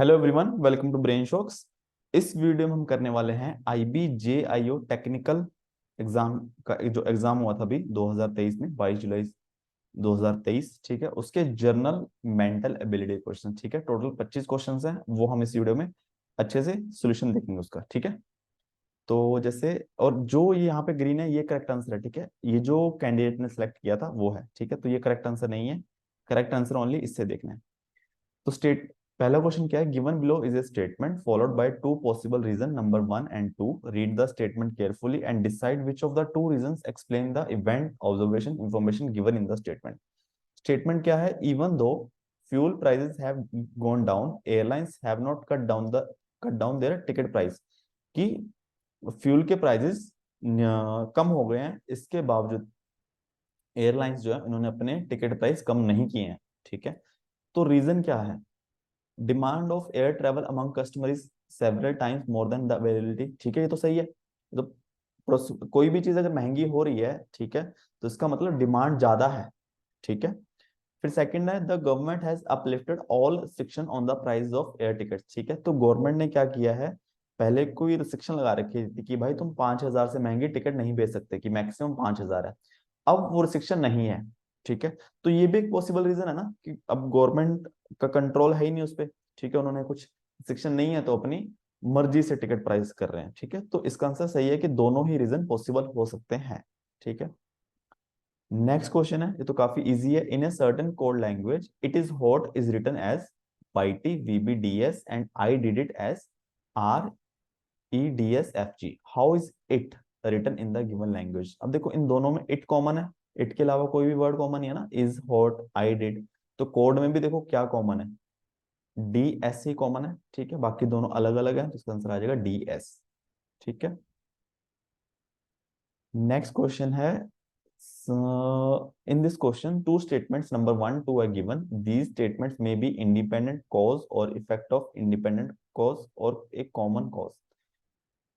Hello everyone, welcome to brain shocks. इस video में हम करने वाले हैं IBJIO टेक्निकल एग्जाम का जो एग्जाम हुआ था अभी 2023 में 22 जुलाई 2023। ठीक है, उसके जर्नल मेंटल एबिलिटी क्वेश्चन। ठीक है, टोटल 25 क्वेश्चन हैं, वो हम इस वीडियो में अच्छे से सोल्यूशन देखेंगे उसका। ठीक है, तो जैसे और जो ये यहाँ पे ग्रीन है ये करेक्ट आंसर है। ठीक है, ये जो कैंडिडेट ने सेलेक्ट किया था वो है। ठीक है, तो ये करेक्ट आंसर नहीं है, करेक्ट आंसर ओनली इससे देखना है। तो स्टेट पहला क्वेश्चन क्या है, given below is a statement followed by two possible reason number 1 and 2। Read the statement carefully and decide which of the two reasons explain the event observation information given in the statement. Statement क्या है, even though fuel prices have gone down airlines have not cut down their ticket price. कि fuel के prices कम हो गए हैं, इसके बावजूद एयरलाइंस जो है इन्होंने अपने टिकट प्राइस कम नहीं किए हैं। ठीक है, तो रीजन क्या है, demand of air travel among customer is several times more than the availability. ठीक है, ये तो सही है। तो कोई भी चीज अगर महंगी हो रही है, ठीक है, तो इसका मतलब डिमांड ज्यादा है। ठीक है, फिर सेकंड है the government has uplifted all restriction on the price of air tickets. ठीक है, तो गवर्नमेंट ने क्या किया है, पहले कोई रिस्ट्रिक्शन लगा रखी थी कि भाई तुम 5,000 से महंगी टिकट नहीं बेच सकते, कि मैक्सिमम 5,000 है। अब वो रिस्ट्रिक्शन नहीं है। ठीक है, तो ये भी एक पॉसिबल रीजन है ना कि अब गवर्नमेंट का कंट्रोल है ही नहीं उस पर। ठीक है, उन्होंने कुछ रिस्ट्रिक्शन नहीं है तो अपनी मर्जी से टिकट प्राइस कर रहे हैं। ठीक है, तो इसका आंसर सही है कि दोनों ही रीजन पॉसिबल हो सकते हैं। ठीक है, नेक्स्ट क्वेश्चन है, ये तो काफी इजी है। In a certain code language it is hot is written as YT VBDS and I did it as REDSFG। How is it written in the given language. अब देखो इन दोनों में इट कॉमन है, इट के अलावा कोई भी वर्ड कॉमन नहीं है ना, इज हॉट आई डिड। तो कोड में भी देखो क्या कॉमन है, DS ही कॉमन है। ठीक है, बाकी दोनों अलग अलग है, तो इसका आंसर आ जाएगा DS। ठीक है, नेक्स्ट क्वेश्चन है, in this question two statements number 1 2 are given. These statements may be independent cause or effect of independent cause or a common cause.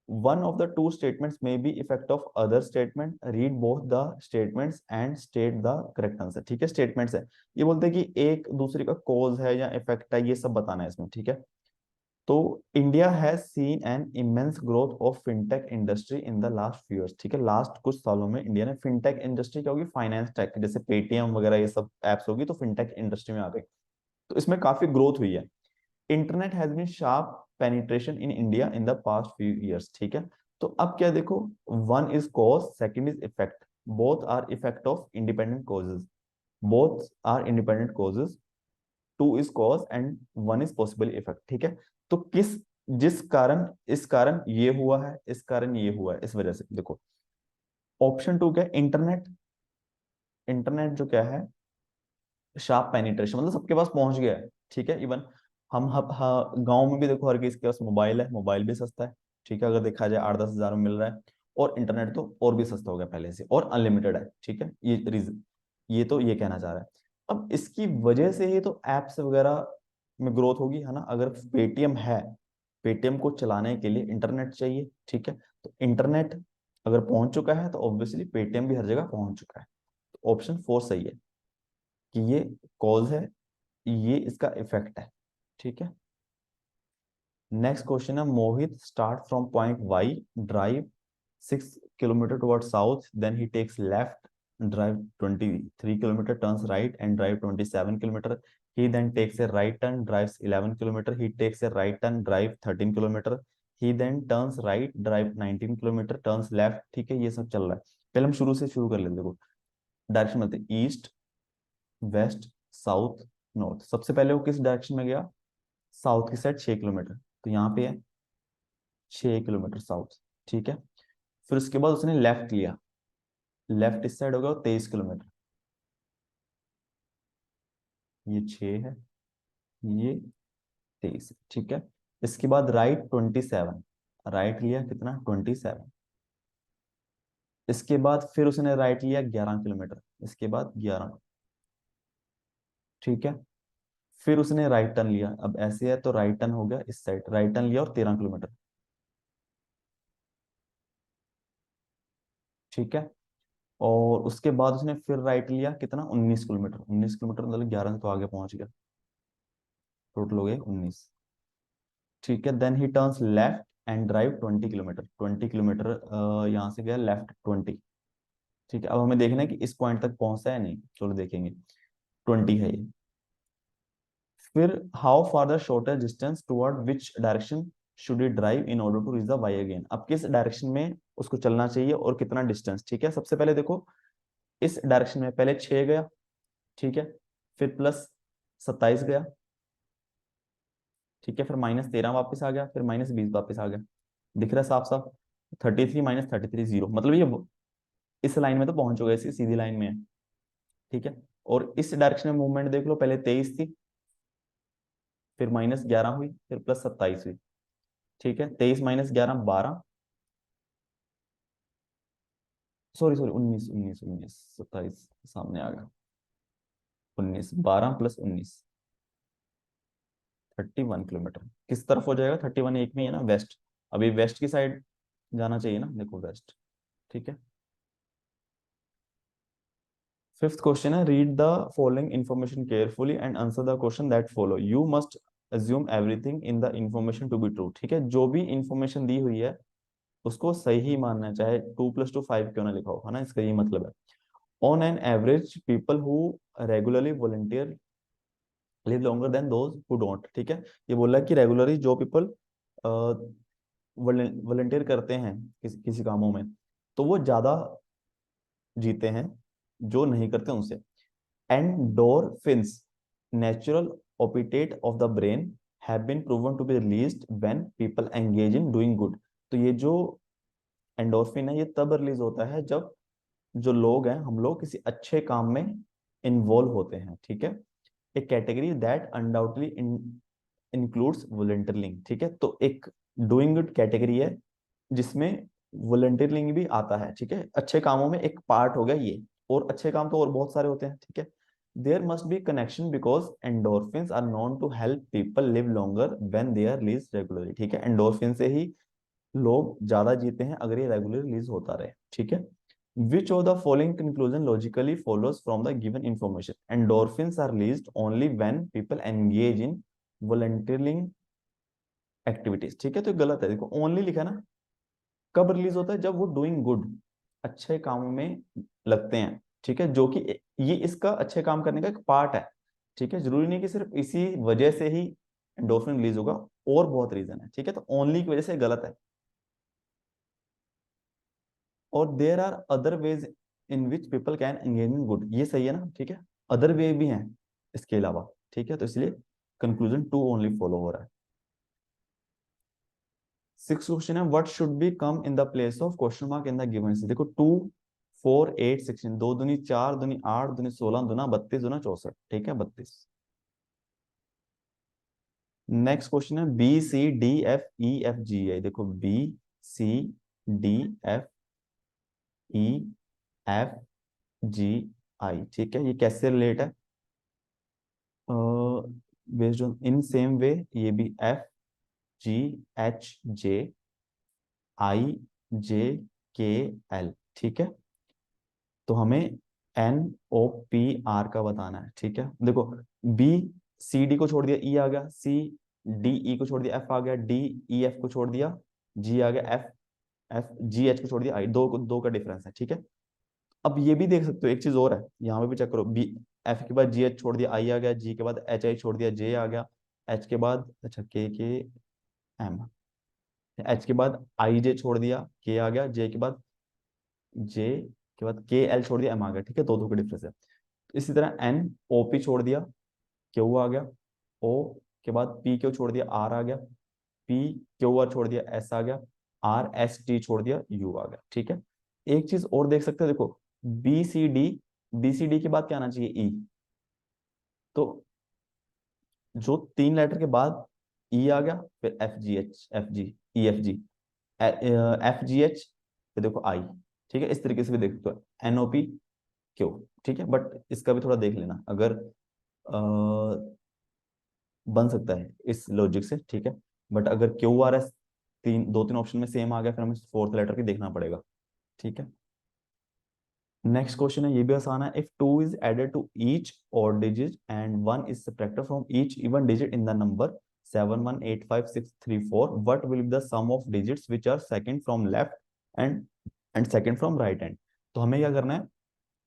One of the two statements may be effect of other statement. Read both the statements and state the correct answer. ठीक है, statements है, ये बोलते हैं कि एक दूसरे का cause है या effect है, ये सब बताना है इसमें। ठीक है, तो India has seen an immense growth of fintech industry in the last few years. ठीक है, लास्ट कुछ सालों में इंडिया ने फिनटेक इंडस्ट्री क्या होगी, फाइनेंस टेक, जैसे पेटीएम वगैरह ये सब एप्स होगी, तो फिनटेक इंडस्ट्री में आ गई, तो इसमें काफी ग्रोथ हुई है। Internet has been sharp penetration in India in the past few years. ठीक है, तो अब क्या देखो, one is cause, second is effect, both are effect of independent causes, both are independent causes, two is cause and one is possible effect. ठीक है, तो किस जिस कारण इस कारण ये हुआ है, इस कारण ये हुआ है, इस वजह से देखो ऑप्शन 2 क्या है, इंटरनेट। इंटरनेट जो क्या है, शार्प पेनिट्रेशन, मतलब सबके पास पहुंच गया है। ठीक है, इवन हम गांव में भी देखो हर किसी के पास मोबाइल है, मोबाइल भी सस्ता है। ठीक है, अगर देखा जाए 8-10 हज़ार में मिल रहा है, और इंटरनेट तो और भी सस्ता हो गया पहले से, और अनलिमिटेड है। ठीक है, ये रीजन, ये तो ये कहना चाह रहा है। अब इसकी वजह से ही तो एप्स वगैरह में ग्रोथ होगी, है ना। अगर पेटीएम है, पेटीएम को चलाने के लिए इंटरनेट चाहिए। ठीक है, तो इंटरनेट अगर पहुंच चुका है तो ऑब्वियसली पेटीएम भी हर जगह पहुंच चुका है। तो ऑप्शन 4 सही है कि ये कॉज है, ये इसका इफेक्ट है। ठीक है, नेक्स्ट क्वेश्चन है, Mohit start from point Y, drive 6 kilometre toward south, then he takes left, drive 23 kilometer, turns right and drive 27 kilometer. He then takes a right turn, drives 11 kilometer. He takes a right turn, drive 13 kilometer. He then turns right, drive 19 kilometer, turns left। ठीक है, ये सब चल रहा है। पहले हम शुरू से शुरू कर लेते, देखो डायरेक्शन में ईस्ट, वेस्ट, साउथ, नॉर्थ। सबसे पहले वो किस डायरेक्शन में गया, साउथ की साइड 6 किलोमीटर, तो यहाँ पे है 6 किलोमीटर साउथ। ठीक है, फिर उसके बाद उसने लेफ्ट लिया, लेफ्ट इस साइड हो गया 23 किलोमीटर, ये 6 है, ये 23। ठीक है, इसके बाद राइट 27, राइट लिया कितना 27। इसके बाद फिर उसने राइट लिया 11 किलोमीटर, इसके बाद 11। ठीक है, फिर उसने राइट टर्न लिया, अब ऐसे है तो राइट टर्न हो गया इस साइड, राइट टर्न लिया और 13 किलोमीटर। ठीक है, और उसके बाद उसने फिर राइट लिया कितना 19 किलोमीटर, 19 किलोमीटर मतलब 11 से तो आगे पहुंच गया, टोटल हो गए 19। ठीक है, then he turns left and drive 20 kilometre. 20 kilometre यहाँ से गया लेफ्ट 20। ठीक है, अब हमें देखना है कि इस पॉइंट तक पहुंचता है नहीं, चलो देखेंगे। 20 है ये। फिर how far the shortest distance toward which direction should he drive in order to reach the Y again. अब किस डायरेक्शन में उसको चलना चाहिए और कितना डिस्टेंस। ठीक है, सबसे पहले देखो इस डायरेक्शन में पहले 6 गया, ठीक है, फिर प्लस 27 गया, ठीक है, फिर -13 वापस आ गया, फिर -20 वापस आ गया। दिख रहा है साफ साफ। 33 -33 0, मतलब ये इस लाइन में तो पहुंच चुका है, इसी सीधी लाइन में है। ठीक है, और इस डायरेक्शन में मूवमेंट देख लो, पहले 23 थी, फिर -11 हुई, फिर +27 हुई। ठीक है, 23 -11 12, सॉरी सॉरी 19 19 19, 27 सामने आ गया। 19 12 + 19, 31 किलोमीटर। किस तरफ हो जाएगा? 31 एक में ही है ना, वेस्ट। अभी वेस्ट की साइड जाना चाहिए ना, देखो वेस्ट। ठीक है, फिफ्थ क्वेश्चन है, read the following information carefully and answer the question that follow. You must assume everything in the information to be true. ठीक है, जो भी इंफॉर्मेशन दी हुई है उसको सही ही मानना है, चाहे 2 + 2 5 क्यों ना लिखा हो, है ना, इसका ये मतलब है। On an average people who regularly volunteer live longer than those who don't. ठीक है, ये बोला कि रेगुलरली जो पीपल वॉलंटियर करते हैं किसी किसी कामों में, तो वो ज्यादा जीते हैं जो नहीं करते उनसे। Endorphins, natural opiate of the brain, have been proven to be released when people engage in doing good। तो ये जो एंडोर्फिन है ये तब रिलीज होता है जब जो लोग हैं, हम लोग किसी अच्छे काम में इन्वॉल्व होते हैं। ठीक है, एक category that undoubtedly includes volunteering. ठीक है, तो एक डूइंग गुड कैटेगरी है जिसमें वॉलंटियरिंग भी आता है। ठीक है, अच्छे कामों में एक पार्ट हो गया ये, और अच्छे काम तो और बहुत सारे होते हैं। ठीक है, there must be connection because endorphins are known to help people live longer when they are release regularly. ठीक है, एंडोर्फिन से ही लोग ज्यादा जीते हैं अगर ये रेगुलर रिलीज होता रहे। ठीक है, which of the following conclusion logically follows from the given information? Endorphins are released only when people engage in volunteering activities। ठीक है, तो गलत है, देखो ओनली लिखा है ना। कब रिलीज होता है? जब वो डूइंग गुड, अच्छे कामों में लगते हैं। ठीक है, जो कि ये इसका अच्छे काम करने का एक पार्ट है। ठीक है, जरूरी नहीं कि सिर्फ इसी वजह से ही एंडोर्फिन रिलीज होगा, और बहुत रीजन है। ठीक है, तो ओनली की वजह से गलत है। और there are other ways in which people can engage in good, ये सही है ना। ठीक है, अदर वे भी हैं इसके अलावा। ठीक है, तो इसलिए कंक्लूजन 2 ओनली फॉलो हो रहा है। सिक्स क्वेश्चन है, what should be come in the place of question mark in the given. देखो 2 4 8 16, 2 दूनी 4, दूनी 8, दूनी 16, दूना 32, दूना 64। ठीक है, 32। नेक्स्ट क्वेश्चन है, B C D F E F G I. देखो B C D F E F G I. ठीक है, ये कैसे रिलेट है? Based on in same way ये भी एफ जी एच जे आई जे के एल। ठीक है, तो हमें एन ओ पी आर का बताना है। ठीक है, देखो बी सी डी को छोड़ दिया, ई आ गया, सी डी ई को छोड़ दिया, एफ आ गया, डी ई एफ को छोड़ दिया, जी आ गया, एफ एफ जी एच को छोड़ दिया, आई। दो का डिफरेंस है। ठीक है, अब ये भी देख सकते हो, एक चीज और है, यहाँ पे भी चेक करो। बी एफ के बाद जी एच छोड़ दिया, आई आ गया, जी के बाद एच आई छोड़ दिया, जे आ गया, एच के बाद अच्छा के एम, एच के बाद आई जे छोड़ दिया, के आ गया, जे के बाद के एल छोड़ दिया, एम आ गया। ठीक है, दो का डिफरेंस है। इसी तरह एन ओ पी छोड़ दिया, क्यू आ गया, ओ के बाद पी क्यू छोड़ दिया, आर आ गया, पी क्यू आर छोड़ दिया, एस आ गया, आर एस टी छोड़ दिया, यू आ गया। ठीक है, एक चीज और देख सकते हो, देखो बी सी डी के बाद क्या आना चाहिए? ई। तो जो 3 लेटर के बाद ई आ गया, फिर F G H F G ई एफ जी एफ जी एच, फिर देखो आई। ठीक है, इस तरीके से भी देख सकते हो, एन ओ पी क्यू। ठीक है, बट इसका भी थोड़ा देख लेना, अगर बन सकता है इस लॉजिक से। ठीक है, बट अगर क्यू आर एस दो तीन ऑप्शन में सेम आ गया, फिर हमें फोर्थ लेटर भी देखना पड़ेगा। ठीक है, नेक्स्ट क्वेश्चन है, ये भी आसान है। If 2 is added to each odd digit and 1 is subtracted from each even digit in the number, 718564, what will be the sum of digits which are second from left and second from right hand? तो हमें क्या करना है,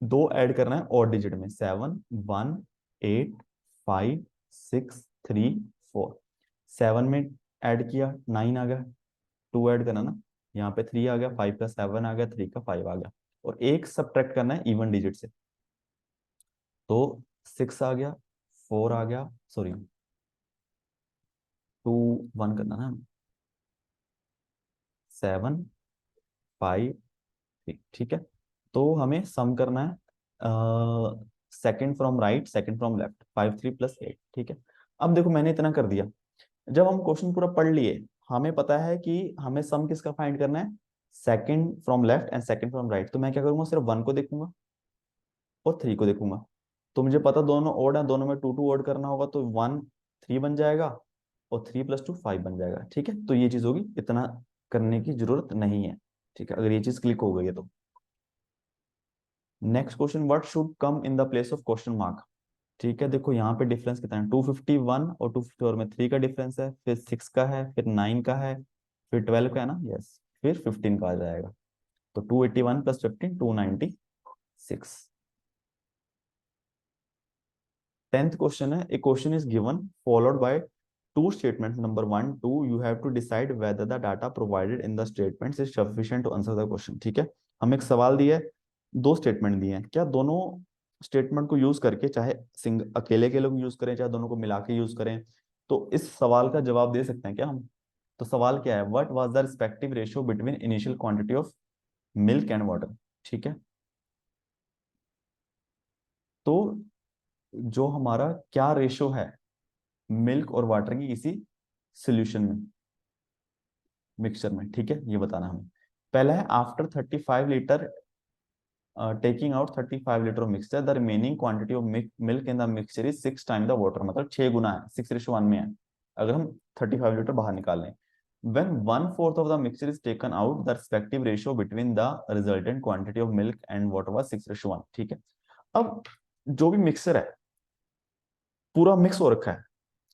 दो add करना है और digit में, 718564, 7 में ऐड किया 9 आ गया, 2 ऐड करना ना, यहाँ पे 3 आ गया, 5 का 7 आ गया, 3 का 5 आ गया, और एक सब्ट्रैक्ट करना है इवन डिजिट से, तो 6 आ गया, 4 आ गया, सॉरी 2 1 करना ना, 7 5 3, ठीक है। तो हमें सम करना है second from right second from left, 5 3 + 8, ठीक है। अब देखो मैंने इतना कर दिया, जब हम क्वेश्चन पूरा पढ़ लिए, हमें पता है कि हमें सम किसका फाइंड करना है, second from left and second from right, तो मैं क्या करूंगा, सिर्फ 1 को देखूंगा और 3 को देखूंगा, तो मुझे पता दोनों ओड है, दोनों में 2 2 ओड करना होगा, तो 1 3 बन जाएगा और 3 + 2 5 बन जाएगा, ठीक है। तो ये चीज होगी, इतना करने की जरूरत नहीं है, ठीक है, अगर ये चीज क्लिक हो गई है तो। Next question, what should come in the place of question mark, ठीक है। देखो यहाँ पे डिफरेंस कितना है, 251 और 254 में 3 का डिफरेंस है, फिर 6 का है, फिर 9 का है, फिर 12 का है ना, यस, फिर 15 का आ जाएगा, तो 281 + 15 296। 10th क्वेश्चन है, a question is given followed by two statements, number 1 2, you have to decide whether the data provided in the statements is sufficient to answer the question, ठीक है। हमें एक सवाल दिया है, दो स्टेटमेंट दिए हैं, क्या दोनों स्टेटमेंट को यूज करके, चाहे अकेले के लोग यूज करें चाहे दोनों को मिला के यूज करें, तो इस सवाल का जवाब दे सकते हैं क्या हम। तो सवाल क्या है, what was the respective ratio between initial quantity of milk and water, ठीक है। तो जो हमारा क्या रेशो है मिल्क और वाटर की किसी सॉल्यूशन में, मिक्सचर में, ठीक है, ये बताना हमें। पहला है, after 35 litre taking out 35 litre of mixture, the remaining quantity of milk in the mixture is 6 time the water, मतलब 6 गुना है, 6:1 में है, अगर हम 35 लीटर बाहर निकाल लें। when 1/4 of the mixture is taken out, the respective ratio between the resultant quantity of milk and water was 6:1, ठीक है। अब जो भी मिक्सर है पूरा मिक्स हो रखा है,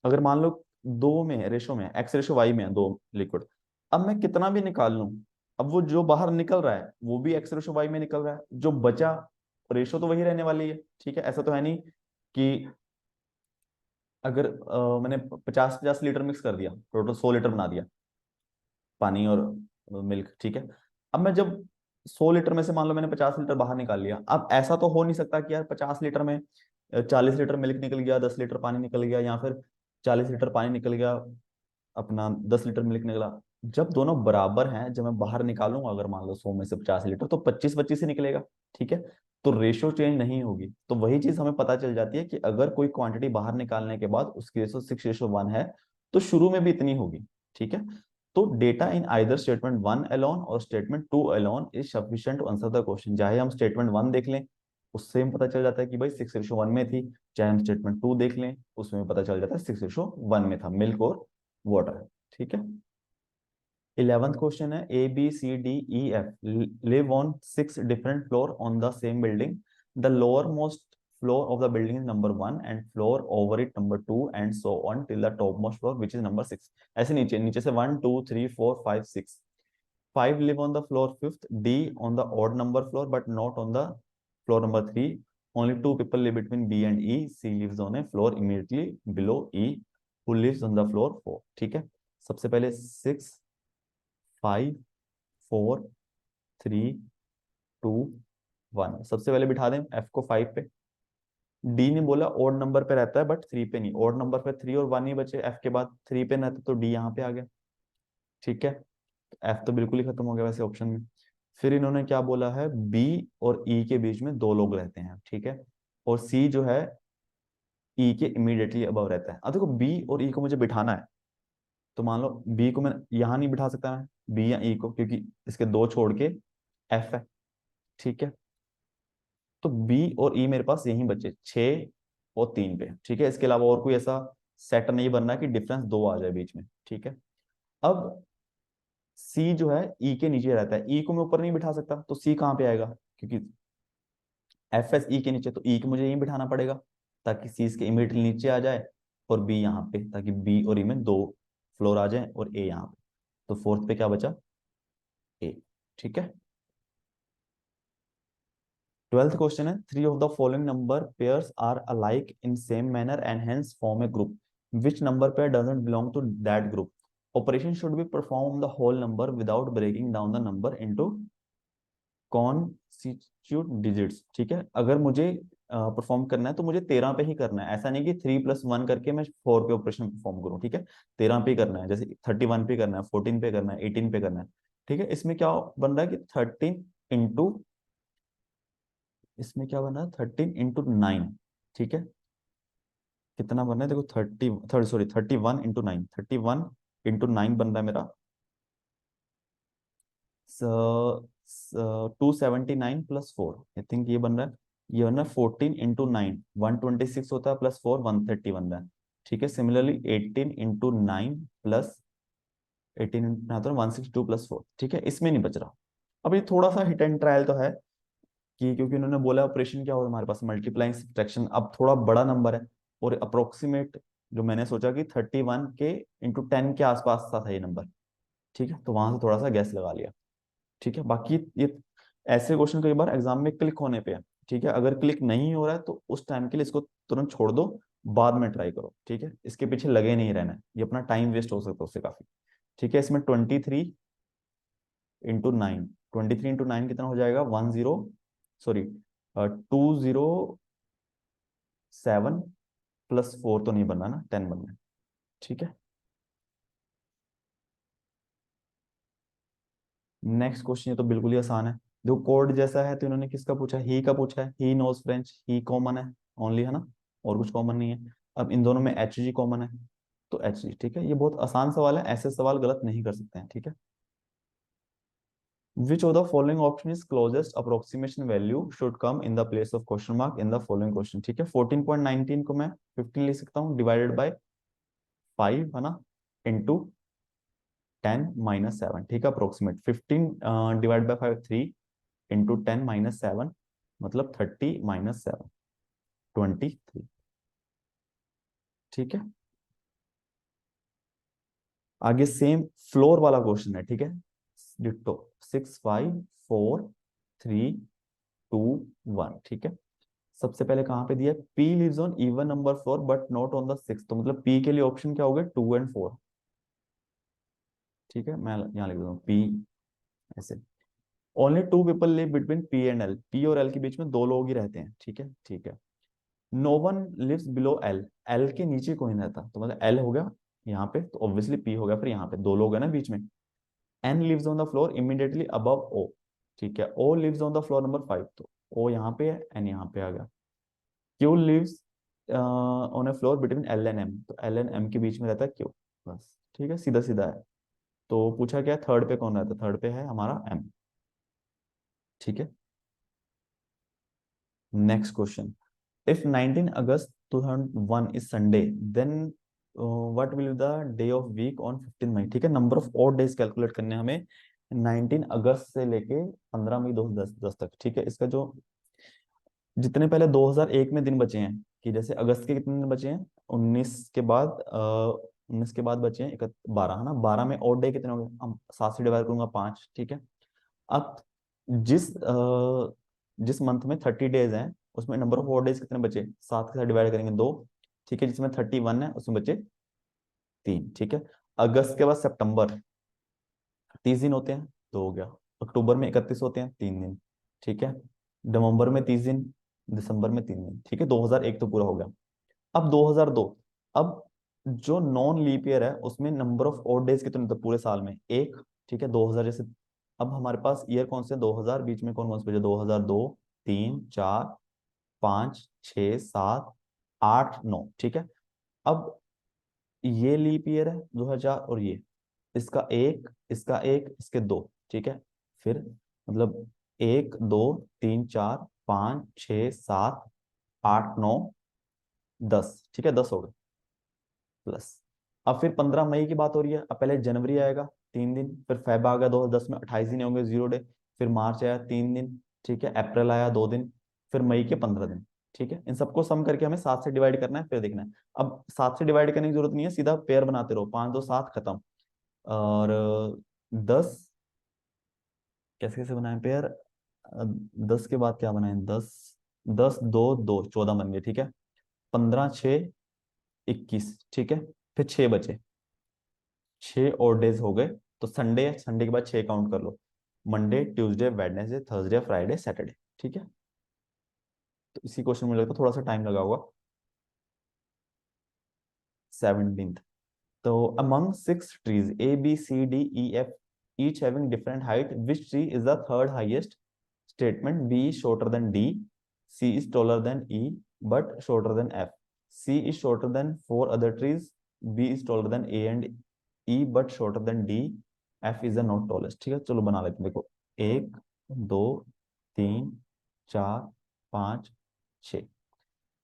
अगर मान लो दो में है, रेशो में, एक्स रेशो वाई में है दो लिक्विड, अब मैं कितना भी निकाल लूं, अब वो जो बाहर निकल रहा है वो भी एक्स रेशो वाई में निकल रहा है, जो बचा रेशो तो वही रहने वाली है, ठीक है। ऐसा तो है नहीं कि अगर मैंने 50-50 लीटर मिक्स कर दिया, टोटल 100 लीटर बना दिया पानी और मिल्क, ठीक है। अब मैं जब 100 लीटर में से मान लो मैंने 50 लीटर बाहर निकाल लिया, अब ऐसा तो हो नहीं सकता कि यार 50 लीटर में 40 लीटर मिल्क निकल गया, 10 लीटर पानी निकल गया, या फिर 40 लीटर पानी निकल गया, अपना 10 लीटर मिल्क निकला। जब दोनों बराबर हैं, जब मैं बाहर निकालूंगा, अगर मान लो 100 में से 50 लीटर, तो 25-25 ही निकलेगा, ठीक है। तो रेशियो चेंज नहीं होगी, तो वही चीज हमें पता चल जाती है कि अगर कोई क्वांटिटी बाहर निकालने के बाद उसकी रेशियो 6:1 है, तो शुरू में भी इतनी होगी, ठीक है। तो data in either statement 1 alone और statement 2 alone is sufficient to answer the question, चाहे हम स्टेटमेंट 1 देख लें उससे हम पता चल जाता है कि भाई 6:1 में थी, चाहे हम स्टेटमेंट 2 देख लें उसमें पता चल जाता है 6:1 में था, मिल्क और वाटर, ठीक है। 11th क्वेश्चन है, A B C D E F live on 6 different floor on the same building, the lower most floor of the building is number 1 and floor over it number 2 and so on till the top most floor which is number 6। ऐसे नीचे नीचे से 1 2 3 4 5 6, 5 live on the floor 5th, D on the odd number floor but not on the floor number 3, only two people live between B and E, C lives on a floor immediately below E who lives on the floor 4, ठीक है। सबसे पहले 6 5 4 3 2 1, सबसे पहले बिठा दें F को 5 पे। डी ने बोला ओड नंबर पे रहता है बट 3 पे नहीं, ओड नंबर पे 3 और 1 ही बचे, F के बाद 3 पे रहता तो डी यहाँ पे आ गया, ठीक है। एफ तो बिल्कुल ही खत्म हो गया वैसे ऑप्शन में। फिर इन्होंने क्या बोला है, बी और ई के बीच में दो लोग रहते हैं, ठीक है, और सी जो है ई के इमीडिएटली अबव रहता है। अब देखो बी और ई को मुझे बिठाना है, तो मान लो बी को मैं यहां नहीं बिठा सकता मैं, बी या ई को, क्योंकि इसके दो छोड़ के एफ है, ठीक है। तो बी और ई मेरे पास यहीं बचे 6 और 3 पे, ठीक है। इसके अलावा और कोई ऐसा सेट नहीं बनना कि डिफरेंस दो आ जाए बीच में, ठीक है। अब सी जो है ई के नीचे रहता है, ई को मैं ऊपर नहीं बिठा सकता, तो सी कहाँ पे आएगा, क्योंकि एफ एस ई के नीचे, तो ई को मुझे यहीं बिठाना पड़ेगा ताकि सी इसके इमीडिएटली नीचे आ जाए, और बी यहाँ पे, ताकि बी और ई में 2 फ्लोर आ जाए और ए यहाँ पे। तो फोर्थ पे क्या बचा, ए। ठीक है। 12th क्वेश्चन है, three of the following number pairs are alike in same manner and hence form a group, which number pair doesn't belong to that group, operation should be perform the whole number without breaking down the number into constitute digits. ठीक है, अगर मुझे perform करना है तो मुझे 13 पे ही करना है, ऐसा नहीं कि 3+1 करके मैं 4 पे ऑपरेशन परफॉर्म करूं। ठीक है, 13 पे ही करना है, जैसे 31 पे करना है, 14 पे करना है, 18 पे करना है। ठीक है, इसमें क्या बन रहा है कि 13 इंटू, इसमें क्या बन रहा है 13 इंटू 9। ठीक है, कितना बन रहा है देखो, 31 इंटू 9, 31 इंटू 9 बन रहा है मेरा 279 + 4, आई थिंक ये बन रहा है, ये बन रहा है 14 इंटू 9, 126 होता है, +4 130 बन रहा है। ठीक है, सिमिलरली 18 इंटू 9 + 18 162 + 4। ठीक है, इसमें नहीं बच रहा। अब ये थोड़ा सा हिट एंड ट्रायल तो है, कि क्योंकि उन्होंने बोला ऑपरेशन क्या हो हमारे पास, मल्टीप्लाइंग सब्ट्रैक्शन, अब थोड़ा बड़ा नंबर है और अप्रोक्सीमेट, जो मैंने सोचा कि 31 के इंटू 10 के आसपास था ये नंबर। ठीक है, तो वहां से थोड़ा सा गैस लगा लिया। ठीक है, बाकी ये ऐसे क्वेश्चन कई बार एग्जाम में क्लिक होने पे है। ठीक है, अगर क्लिक नहीं हो रहा है तो उस टाइम के लिए इसको तुरंत छोड़ दो, बाद में ट्राई करो। ठीक है, इसके पीछे लगे नहीं रहना है, ये अपना टाइम वेस्ट हो सकता है उससे काफी। ठीक है, इसमें 23 इंटू 9, 23 इंटू 9 कितना हो जाएगा, 10, सॉरी 207 +4 तो नहीं बनना ना, 10 बनना है। ठीक है, नेक्स्ट क्वेश्चन, ये तो बिल्कुल ही आसान है। देखो कोड जैसा है, तो इन्होंने किसका पूछा है, ही का पूछा है, ही नोज फ्रेंच, ही कॉमन है ओनली, है ना, और कुछ कॉमन नहीं है। अब इन दोनों में एच जी कॉमन है, तो एच जी। ठीक है, ये बहुत आसान सवाल है, ऐसे सवाल गलत नहीं कर सकते हैं। ठीक है, विच of the following option is closest approximation value should come in the place of question mark in the following question. ठीक है, 14.19 को मैं 15 लिख सकता हूँ, डिवाइडेड बाय 5, है ना, इंटू 10 - 7। ठीक है, अप्रोक्सीमेट 15 डिवाइड बाय 5 3, इंटू 10 - 7, मतलब 30 - 7, 23। ठीक है, आगे सेम फ्लोर वाला क्वेश्चन है। ठीक है, डिट्टो 6 5 4 3 2 1। ठीक है, सबसे पहले कहां पे दिया, P lives on even number floor but not on the six, तो मतलब पी के लिए ऑप्शन क्या हो गया, 2 और 4। ठीक है, मैं यहाँ लिख देता हूँ पी ऐसे। Only 2 people live between P and L, P और एल के बीच में 2 लोग ही रहते हैं। ठीक है, ठीक है। No one lives below L, L के नीचे कोई नहीं रहता, तो मतलब एल हो गया यहाँ पे, तो ऑब्वियसली पी हो गया, फिर यहाँ पे 2 लोग है ना बीच में। N lives on the floor immediately above O. ठीक है, O lives on the floor number 5, तो ओ यहाँ पे है, एन यहाँ पे आ गया। Q lives on a floor between L and M, तो एल एंड एम के बीच में रहता है क्यू। बस, ठीक है, सीधा सीधा है। तो पूछा क्या, थर्ड पे कौन रहता है, थर्ड पे है हमारा एम। ठीक है, next question, if 19 August 2001 is Sunday, then what will be the day of week on 15 मई। ठीक है, number of odd days calculate करने हैं हमें 19 अगस्त से लेके 15 मई 2010 तक। ठीक है, इसका जो जितने पहले 2001 में दिन बचे हैं, कि जैसे अगस्त के कितने दिन बचे हैं, 19 के बाद 19 के बाद बचे हैं 12, है ना, 12 में ऑड डे कितने हो गए, हम 7 से डिवाइड करूंगा 5। ठीक है, अब जिस मंथ में 30 डेज हैं, उसमें नंबर ऑफ ऑड डेज कितने बचे, 7 के साथ डिवाइड करेंगे 2। ठीक है, जिसमें 31 है उसमें बचे 3। ठीक है, अगस्त के बाद सितंबर 30 दिन होते हैं, 2 हो गया। अक्टूबर में 31 होते हैं, 3 दिन। ठीक है, नवंबर में 30 दिन, दिसंबर में 3 दिन। ठीक है, 2001 तो पूरा हो गया। अब 2002, अब जो नॉन लीप ईयर है उसमें नंबर ऑफ ऑड डेज कितने होते हैं पूरे साल में, 1। ठीक है, 2000 जैसे, अब हमारे पास ईयर कौन से, 2000, बीच में कौन कौन से बचे, 2002, 3, 4, 5, 6, 7, 8, 9। ठीक है, अब ये लीप ईयर है 2000, और ये इसका एक, इसका एक, इसके 2। ठीक है, फिर मतलब 1 2 3 4 5 6 7 8 9 10। ठीक है, 10 हो गए प्लस। अब फिर 15 मई की बात हो रही है, अब पहले जनवरी आएगा 3 दिन, फिर फेब आ गया 2010 में 28 दिन होंगे, 0 डे। फिर मार्च आया 3 दिन। ठीक है, अप्रैल आया 2 दिन, फिर मई के 15 दिन। ठीक है, इन सबको सम करके हमें 7 से डिवाइड करना है, फिर देखना है। अब 7 से डिवाइड करने की जरूरत नहीं है, सीधा पेयर बनाते रहो, 5 2 7 खत्म। और 10 कैसे कैसे बनाए पेयर, 10 के बाद क्या बनाए, 10 10 2 2 14 बन गए, ठीक है। 15 6 21, ठीक है। फिर 6 बचे, 6 और डेज हो गए। तो संडे है, संडे के बाद 6 काउंट कर लो, Monday Tuesday Wednesday Thursday Friday Saturday, ठीक है। तो इसी क्वेश्चन में लगता है थोड़ा सा टाइम लगा होगा। 17th, so among 6 trees A, B, C, D, E, F, each having different height, which tree is the third highest? Statement: B is shorter than D, C is taller than E but shorter than F, C is shorter than 4 other trees, B is taller than A and E but shorter than D, F is the not tallest। ठीक है, चलो बना लेते हैं। देखो, 1 2 3 4 5 6।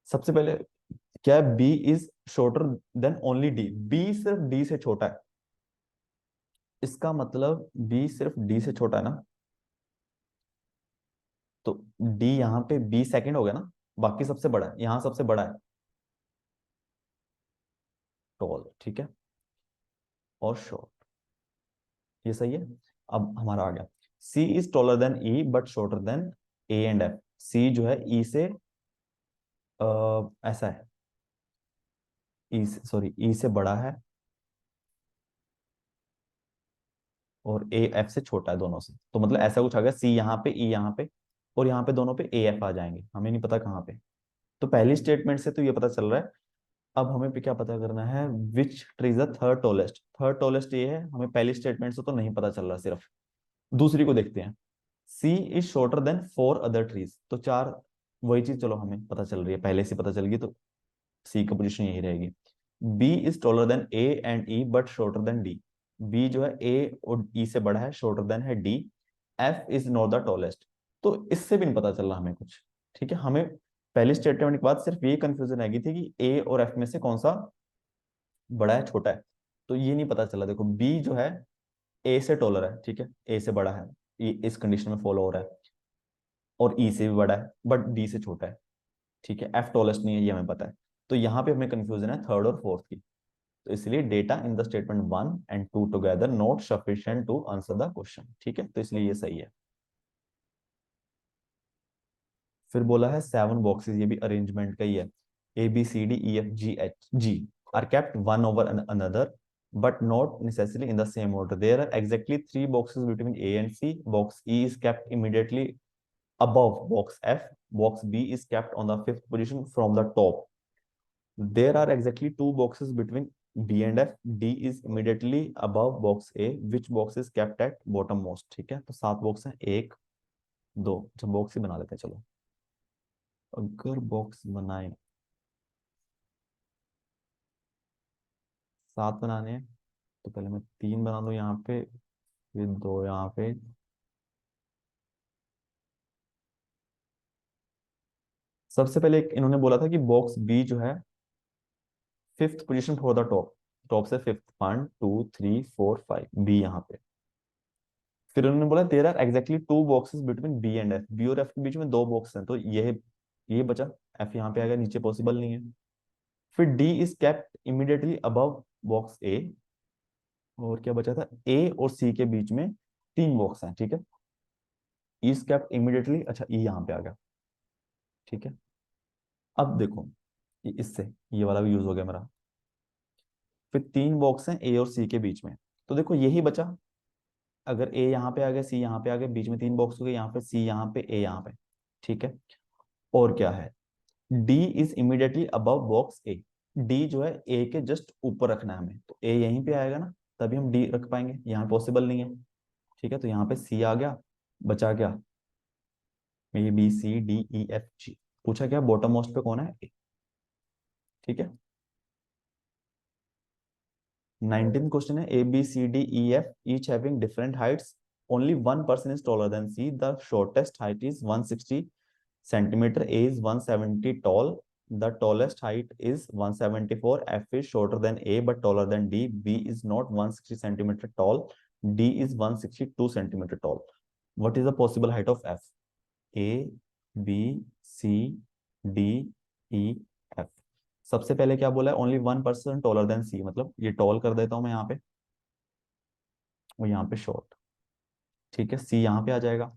सबसे पहले क्या है, B is shorter than only D, B सिर्फ डी से छोटा है। इसका मतलब बी सिर्फ डी से छोटा है ना, तो डी यहाँ पे बी सेकंड हो गया ना, बाकी सबसे बड़ा है, यहाँ सबसे बड़ा है टॉल, ठीक है, और शॉर्ट, ये सही है। अब हमारा आ गया, C is taller than E but shorter than A and F. C जो है ई से ऐसा है, ई से, सॉरी, ई से बड़ा है और ए एफ से छोटा है दोनों से। तो मतलब ऐसा कुछ आ गया, सी यहाँ पे, ई यहाँ पे, और यहाँ पे दोनों पे ए एफ आ जाएंगे, हमें नहीं पता कहाँ पे। तो पहली स्टेटमेंट से तो ये पता चल रहा है। अब हमें पे क्या पता करना है, which tree is the third tallest. Third tallest ये है, हमें पहली स्टेटमेंट से तो नहीं पता चल रहा, सिर्फ दूसरी को देखते हैं। C is shorter than 4 other trees, तो चार, वही चीज चलो हमें पता चल रही है, पहले से पता चल गई, तो सी का पोजीशन यही रहेगी। B is taller than A and E but shorter than D, B जो है ए और ई से बड़ा है, शॉर्टर देन है D. F is not the tallest, तो इससे भी नहीं पता चल रहा हमें कुछ। ठीक है, हमें पहली स्टेटमेंट के बाद सिर्फ ये कंफ्यूजन आ गई थी कि ए और एफ में से कौन सा बड़ा है छोटा है, तो ये नहीं पता चला। देखो, बी जो है ए से टॉलर है, ठीक है, ए से बड़ा है, ये इस कंडीशन में फॉलो हो रहा है, और ई से भी बड़ा है बट डी से छोटा है, ठीक है। एफ टॉलेस्ट नहीं है, ये हमें पता है। तो यहाँ पे हमें कंफ्यूजन है थर्ड और फोर्थ की, तो इसलिए data in the statement 1 and 2 together not sufficient to answer the question, ठीक है, तो इसलिए ये सही है। फिर बोला है 7 बॉक्सेस, ये भी अरेंजमेंट का ही है। A B C D E F G H G are kept one over another but not necessarily in the same order. There are exactly 3 boxes between A and C. Box E is kept immediately above box F. Box B is kept on the 5th position from the top. There are exactly 2 boxes between B and F. D is immediately above box A. Which box is kept at bottom most? ठीक है, तो 7 box हैं, 1 2, जब box ही बना लेते हैं चलो। अगर बॉक्स बनाए, 7 बनाने हैं, तो पहले मैं 3 बना दूं यहाँ पे, फिर 2 यहाँ पे। सबसे पहले इन्होंने बोला था कि बॉक्स बी जो है 5th position for the top, top से 5th, 1 2 3 4 5, बी यहाँ पे। फिर उन्होंने बोला there are exactly 2 boxes between B and F, B और एफ के बीच में 2 बॉक्स हैं, तो ये बचा, एफ यहाँ पे आएगा, नीचे पॉसिबल नहीं है। फिर D is kept immediately above box A, और क्या बचा था, ए और सी के बीच में 3 बॉक्स हैं, ठीक है। इज केप्ट इमीडिएटली, अच्छा ई यहाँ पे आ गया, ठीक है। अब देखो, इससे ये वाला भी यूज हो गया मेरा। फिर 3 बॉक्स हैं ए और सी के बीच में, तो देखो यही बचा। अगर ए यहाँ पे आ गया, सी यहाँ पे आ गया, बीच में 3 बॉक्स हो गए, यहाँ पे सी यहाँ पे ए यहाँ पे, ठीक है। और क्या है, D is immediately above box A, D जो है ए के जस्ट ऊपर रखना है हमें, तो ए यहीं पे आएगा ना, तभी हम डी रख पाएंगे, यहाँ पॉसिबल नहीं है, ठीक है। तो यहाँ पे सी आ गया, बचा क्या, A B C D E F G. पूछा क्या, बॉटम मोस्ट पे कौन है, ए, ठीक है। 19th क्वेश्चन है, A B C D E F each having different heights, only one person is taller than C, the shortest height is 160 centimeter, A is 170 tall, the tallest height is 174, F is shorter than A but taller than D, B is not 160 centimeter tall, D is 162 centimeter tall. What is the possible height of F? A, B, C, D, E, F. सबसे पहले क्या बोला है, only 1% taller than सी, मतलब ये toll कर देता हूं मैं यहाँ पे, और यहाँ पे शॉर्ट। ठीक है, सी यहाँ पे आ जाएगा।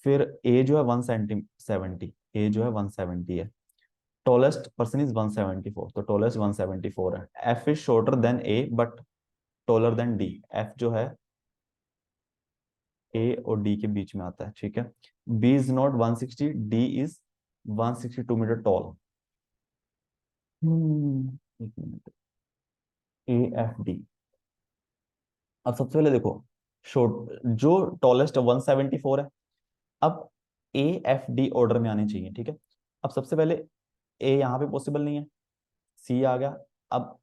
फिर ए जो है 170, ए जो है 170 है। टॉलेस्ट पर्सन इज 174, तो टॉलेस्ट 174 है। F is shorter than A but taller than D. F जो है ए और डी के बीच में आता है। ठीक है, B is not 160, D is 162 metre tall. एक मिनट, ए एफ डी। अब सबसे पहले देखो, शॉर्ट जो टॉलेस्ट 174 है। अब ए एफ डी ऑर्डर में आने चाहिए। ठीक है, अब सबसे पहले ए यहाँ पे पॉसिबल नहीं है, सी आ गया। अब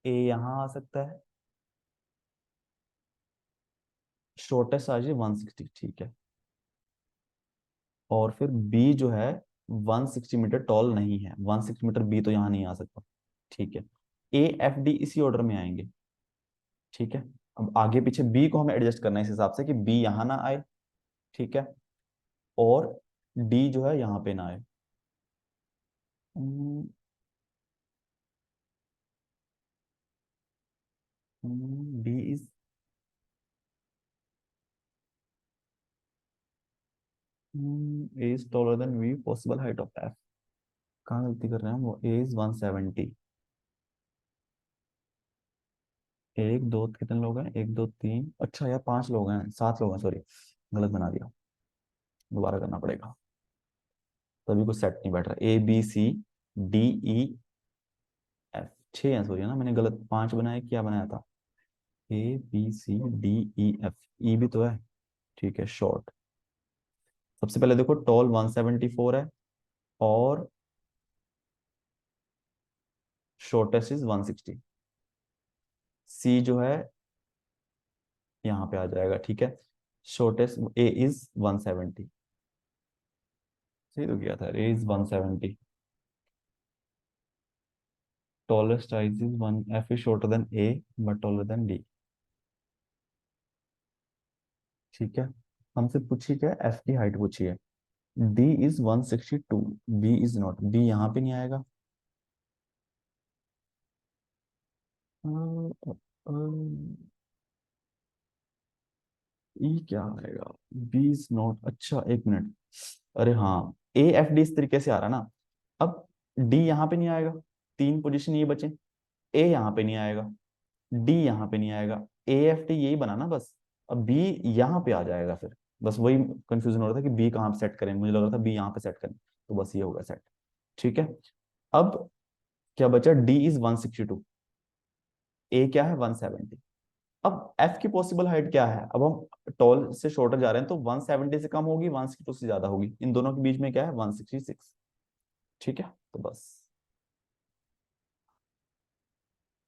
ए यहाँ आ सकता है, शॉर्टेस्ट आ जाए 160। ठीक है, और फिर बी जो है 160 मीटर टॉल नहीं है, 160 मीटर बी तो यहाँ नहीं आ सकता। ठीक है, ए एफ डी इसी ऑर्डर में आएंगे। ठीक है, अब आगे पीछे बी को हमें एडजस्ट करना है इस हिसाब से कि बी यहाँ ना आए। ठीक है, और डी जो है यहाँ पे ना आए। D is, A is taller than V, possible height of F. कहाँ गलती कर रहे हैं हम, वो ए इज 170। एक दो कितने लोग हैं, एक दो तीन, अच्छा यार 5 लोग हैं, 7 लोग हैं, सॉरी गलत बना दिया, दोबारा करना पड़ेगा। तभी कुछ सेट नहीं बैठ रहा। A B C D E F, 6 हैं, सॉरी ना, मैंने गलत 5 बनाया, क्या बनाया था। A B C D E F, E भी तो है। ठीक है, शॉर्ट। सबसे पहले देखो, टॉल 174 है और शॉर्टेस्ट इज 160। सी जो है यहाँ पे आ जाएगा। ठीक है, शॉर्टेस्ट ए इज 170। सही तो किया था, ए is 170। Tallest size is one. F is shorter than A but taller than D. ठीक है, हमसे पूछी क्या, F की हाइट पूछी है। D is 162, B is not, B यहाँ पे नहीं आएगा। ई क्या आएगा, B is not, अच्छा एक मिनट, अरे हाँ, ए एफ डी इस तरीके से आ रहा ना। अब D यहाँ पे नहीं आएगा, 3 पोजीशन ये बचे। ए यहाँ पे नहीं आएगा, डी यहाँ पे नहीं आएगा, ए एफ टी यही बना ना बस। अब बी यहाँ पे आ जाएगा फिर, बस वही कंफ्यूजन हो रहा था कि बी कहाँ पे सेट करें, मुझे लग रहा था बी यहाँ पे सेट करें, तो बस ये होगा सेट। ठीक है, अब क्या बचा, डी इज 162, ए क्या है 170। अब एफ की पॉसिबल हाइट क्या है, अब हम टॉल से शॉर्टर जा रहे हैं तो 170 से कम होगी, 162 से ज्यादा होगी, इन दोनों के बीच में क्या है 166। ठीक है, तो बस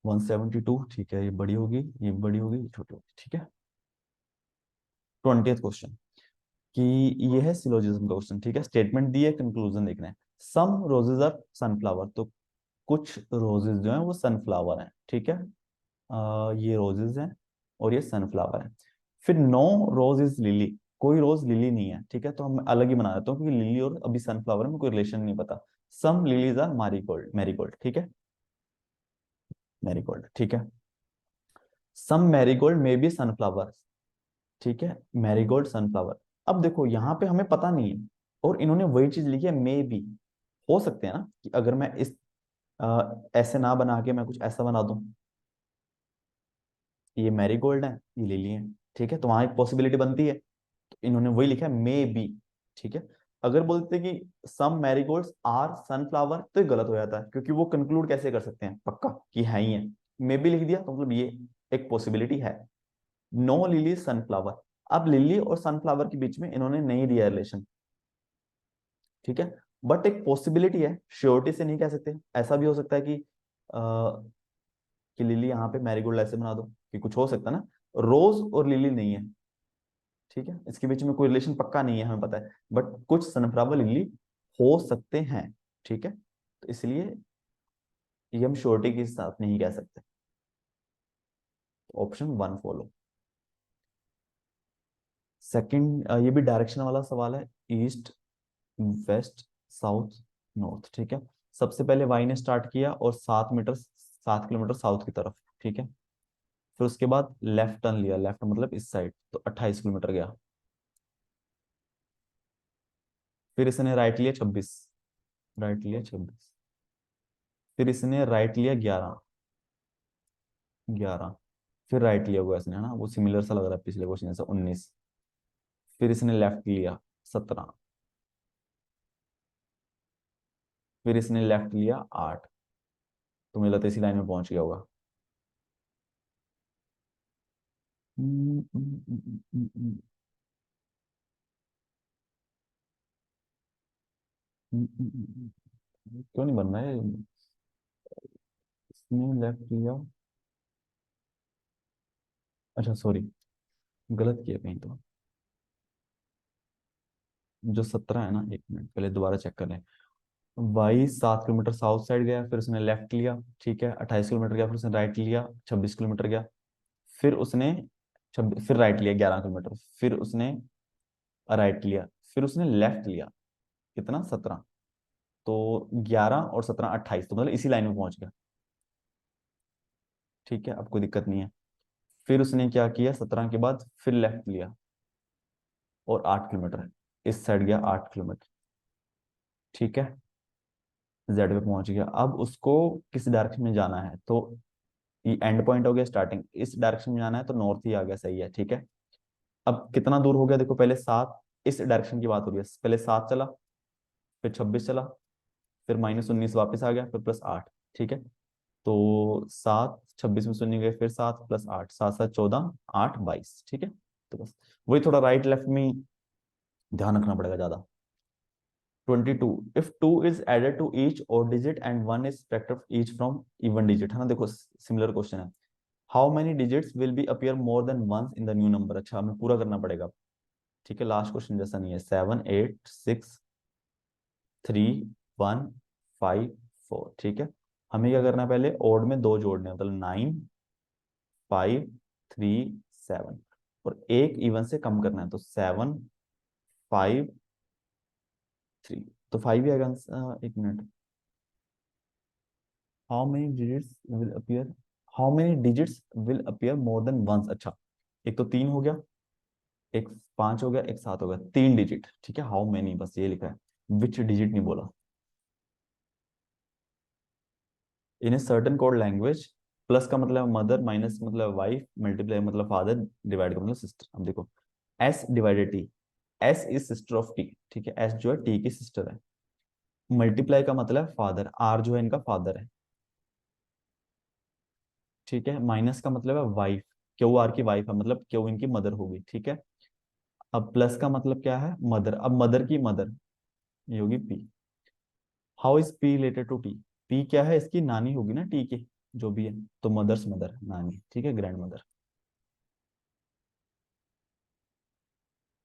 172। ठीक है, ये बड़ी होगी, ये बड़ी होगी, ये छोटी होगी। ठीक है, 20th क्वेश्चन, कि ये है सिलोजिज्म का क्वेश्चन। ठीक है, स्टेटमेंट दी है, कंक्लूजन देखना है। सम रोजेज आर सनफ्लावर, तो कुछ रोजेज जो हैं वो सनफ्लावर हैं। ठीक है, ये रोजेज हैं और ये सनफ्लावर हैं। फिर नो रोज इज लिली, कोई रोज लिली नहीं है। ठीक है, तो हम अलग ही बना देता हूँ क्योंकि लिली और अभी सनफ्लावर में कोई रिलेशन नहीं पता। सम लिलीज आर मैरीगोल्ड, मैरीगोल्ड। ठीक है, मैरीगोल्ड। ठीक है, सम मैरीगोल्ड मे बी सनफ्लावर। ठीक है, मैरीगोल्ड सनफ्लावर। अब देखो यहाँ पे हमें पता नहीं है, और इन्होंने वही चीज लिखी है, मे बी। हो सकते हैं ना कि अगर मैं इस ऐसे ना बना के मैं कुछ ऐसा बना दूं, ये मैरीगोल्ड है, ये लिली है। ठीक है, तो वहां एक पॉसिबिलिटी बनती है, तो इन्होंने वही लिखा है, मे बी। ठीक है, अगर बोलते कि सम मैरीगोल्ड्स आर सनफ्लावर तो ये गलत हो जाता है, क्योंकि वो कंक्लूड कैसे कर सकते हैं पक्का कि है ही है। मे बी लिख दिया तो मतलब ये एक पॉसिबिलिटी है। नो लिली सनफ्लावर, अब लिली और सनफ्लावर के बीच में इन्होंने नहीं दिया रिलेशन। ठीक है, बट एक पॉसिबिलिटी है, श्योरिटी से नहीं कह सकते। ऐसा भी हो सकता है कि लिली यहाँ पे मैरीगोल्ड ऐसे बना दो, कि कुछ हो सकता है ना, रोज और लिली नहीं है। ठीक है, इसके बीच में कोई रिलेशन पक्का नहीं है, हमें पता है, बट कुछ सनफ्लावर लिली हो सकते हैं। ठीक है, तो इसलिए ये हम श्योरिटी के साथ नहीं कह सकते। Option 1 follow. सेकंड, ये भी डायरेक्शन वाला सवाल है, ईस्ट वेस्ट साउथ नॉर्थ, ठीक है। सबसे पहले वाई ने स्टार्ट किया और 7 मीटर 7 किलोमीटर साउथ की तरफ, ठीक है। फिर उसके बाद लेफ्ट टर्न लिया, लेफ्ट मतलब इस साइड, तो 28 किलोमीटर गया। फिर इसने राइट लिया 26, राइट लिया 26। फिर इसने राइट लिया 11, 11। फिर राइट लिया हुआ इसने, है ना, वो सिमिलर सा लग रहा है पिछले क्वेश्चन से, 19। फिर इसने लेफ्ट लिया 17। फिर इसने लेफ्ट लिया 8। तो मुझे लगता है इसी लाइन में पहुंच गया होगा। हम्म, हम्म, हम्म, हम्म, क्यों नहीं बन रहा है? इसने लेफ्ट लिया, अच्छा सॉरी, गलत किया कहीं तो। जो 17 है ना, 1 मिनट पहले दोबारा चेक कर लें। वाई 7 किलोमीटर साउथ साइड गया, फिर उसने लेफ्ट लिया, ठीक है, 28 किलोमीटर गया। फिर उसने राइट लिया, 26 किलोमीटर गया। फिर उसने फिर राइट लिया 11 किलोमीटर। फिर उसने राइट लिया, फिर उसने लेफ्ट लिया, कितना, 17। तो 11 और 17 28, तो मतलब इसी लाइन में पहुंच गया, ठीक है, अब कोई दिक्कत नहीं है। फिर उसने क्या किया, 17 के बाद फिर लेफ्ट लिया और 8 किलोमीटर इस साइड गया, 8 किलोमीटर, ठीक है। जेड पे पहुंच गया। अब उसको किस डायरेक्शन में जाना है, तो ये एंड पॉइंट हो गया, स्टार्टिंग इस डायरेक्शन में जाना है, तो नॉर्थ ही आ गया, सही है, ठीक है। अब कितना दूर हो गया देखो, पहले 7, इस डायरेक्शन की बात हो रही है, पहले 7 चला, फिर 26 चला, फिर -19 वापस आ गया, फिर +8, ठीक है। तो 7, 26 में शून्य गए, फिर 7 + 8, 7 7 14, 8 22, ठीक है। तो बस वही थोड़ा राइट लेफ्ट में ध्यान रखना पड़ेगा ज्यादा। 22, if 2 is added to each odd digit and 1 is subtracted each from even digit, है ना, देखो सिमिलर क्वेश्चन है। How many digits will be appear more than once in the new number, अच्छा हमें पूरा करना पड़ेगा, ठीक है। लास्ट क्वेश्चन जैसा नहीं है, 7 8 6 3 1 5 4, ठीक है। हमें क्या करना है, पहले ओड में दो जोड़ने हैं, मतलब 9 5 3 7, और एक इवन से कम करना है, तो 7 5 3, तो 5 ही आएगा एक minute. How many digits will appear, how many digits will appear more than once, अच्छा, एक तो 3 हो गया, एक 5 हो गया, एक 7 हो गया, 3 डिजिट, ठीक है। हाउ मेनी बस ये लिखा है, विच डिजिट नहीं बोला। In a certain code language, plus का मतलब मदर, माइनस मतलब वाइफ, मल्टीप्लाई मतलब फादर, डिवाइड का मतलब सिस्टर। अब देखो, S divided T, S is sister of T, ठीक है, एस जो है टी की सिस्टर है। मल्टीप्लाई का मतलब फादर, आर जो है इनका फादर है, ठीक है। माइनस का मतलब है वाइफ, क्यू आर की वाइफ है, मतलब क्यू इनकी मदर होगी, ठीक है। अब प्लस का मतलब क्या है, मदर, अब मदर की मदर, ये होगी P. How is P related to T, P क्या है, इसकी नानी होगी ना टी की, जो भी है, तो मदर्स मदर, नानी, ठीक है, ग्रैंड मदर।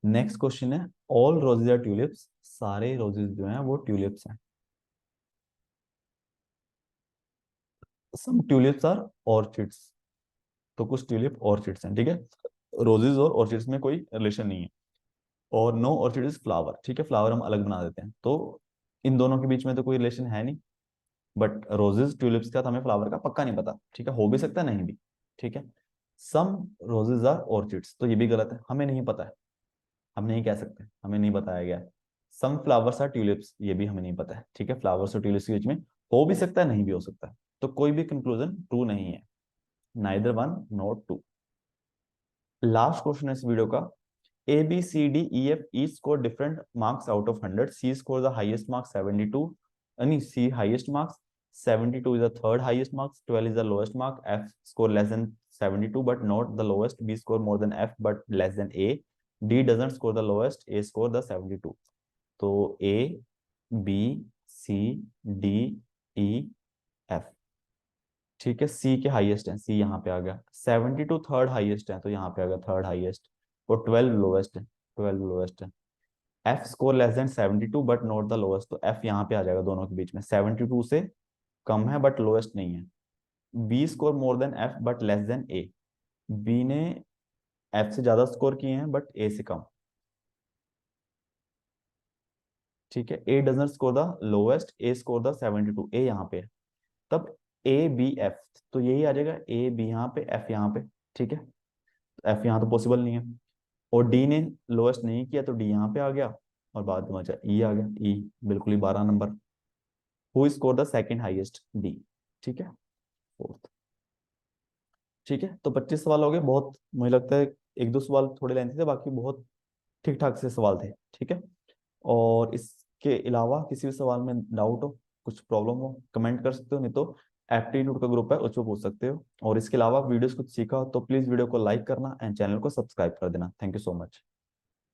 नेक्स्ट क्वेश्चन है, ऑल रोजेज आर ट्यूलिप्स, सारे रोजेज जो हैं वो ट्यूलिप्स हैं। सम ट्यूलिप्स आर ऑर्चिड्स, तो कुछ ट्यूलिप ऑर्चिड्स हैं, ठीक है। रोजेज और ऑर्चिड्स में कोई रिलेशन नहीं है। और नो ऑर्चिड इज फ्लावर, ठीक है, फ्लावर हम अलग बना देते हैं, तो इन दोनों के बीच में तो कोई रिलेशन है नहीं। बट रोजेज ट्यूलिप्स का तो हमें फ्लावर का पक्का नहीं पता, ठीक है, हो भी सकता है, नहीं भी, ठीक है। सम रोजेज आर ऑर्चिड्स, तो ये भी गलत है, हमें नहीं पता है, हम नहीं कह सकते, हमें नहीं बताया गया है। सम फ्लावर्स आर ट्यूलिप्स, ये भी हमें नहीं पता है, ठीक है, फ्लावर्स और ट्यूलिप्स के बीच में हो भी सकता है, नहीं भी हो सकता है, तो कोई भी कंक्लूजन ट्रू नहीं है, neither one not two. Last question है इस वीडियो का, A, B, C, D, E, F each score different marks out of 100. C score the highest mark 72. C highest marks. 72 is the third highest marks. 12 is the lowest mark. F score less than 72 but not the lowest. B score more than F but less than A. D doesn't score the lowest. A score the 72. तो A, B, C, D, E, F, ठीक है। सी के highest है, सी यहाँ पे आ गया। 72 third highest है, तो यहाँ पे आ गया थर्ड हाईएस्ट। और 12 लोवेस्ट है, 12 लोवेस्ट है। F score less than 72 but not the lowest, तो एफ यहाँ पे आ जाएगा दोनों के बीच में, 72 से कम है बट लोएस्ट नहीं है। B score more than F but less than A, B ने एफ से ज्यादा स्कोर किए हैं बट ए से कम, ठीक है, A doesn't score the lowest, A score the 72, A यहाँ पे है, तब ए बी एफ, तो यही आ जाएगा, ए बी यहाँ पे, एफ यहाँ पे। ठीक है, एफ यहाँ तो पॉसिबल नहीं है, और डी ने लोएस्ट नहीं किया तो डी यहाँ पे आ गया, और बाद में बचा ई आ गया, ई बिल्कुल ही 12 number. Who score the second highest, D. ठीक है, फोर्थ। ठीक है, तो 25 सवाल हो गए, बहुत मुझे लगता है एक दो सवाल थोड़े लेंथी थे, बाकी बहुत ठीक ठाक से सवाल थे। ठीक है, और इसके अलावा किसी भी सवाल में डाउट हो, कुछ प्रॉब्लम हो, कमेंट कर सकते हो, नहीं तो एप्टीट्यूड का ग्रुप है उसको पूछ सकते हो। और इसके अलावा वीडियोस कुछ सीखा हो तो प्लीज वीडियो को लाइक करना एंड चैनल को सब्सक्राइब कर देना। Thank you so much.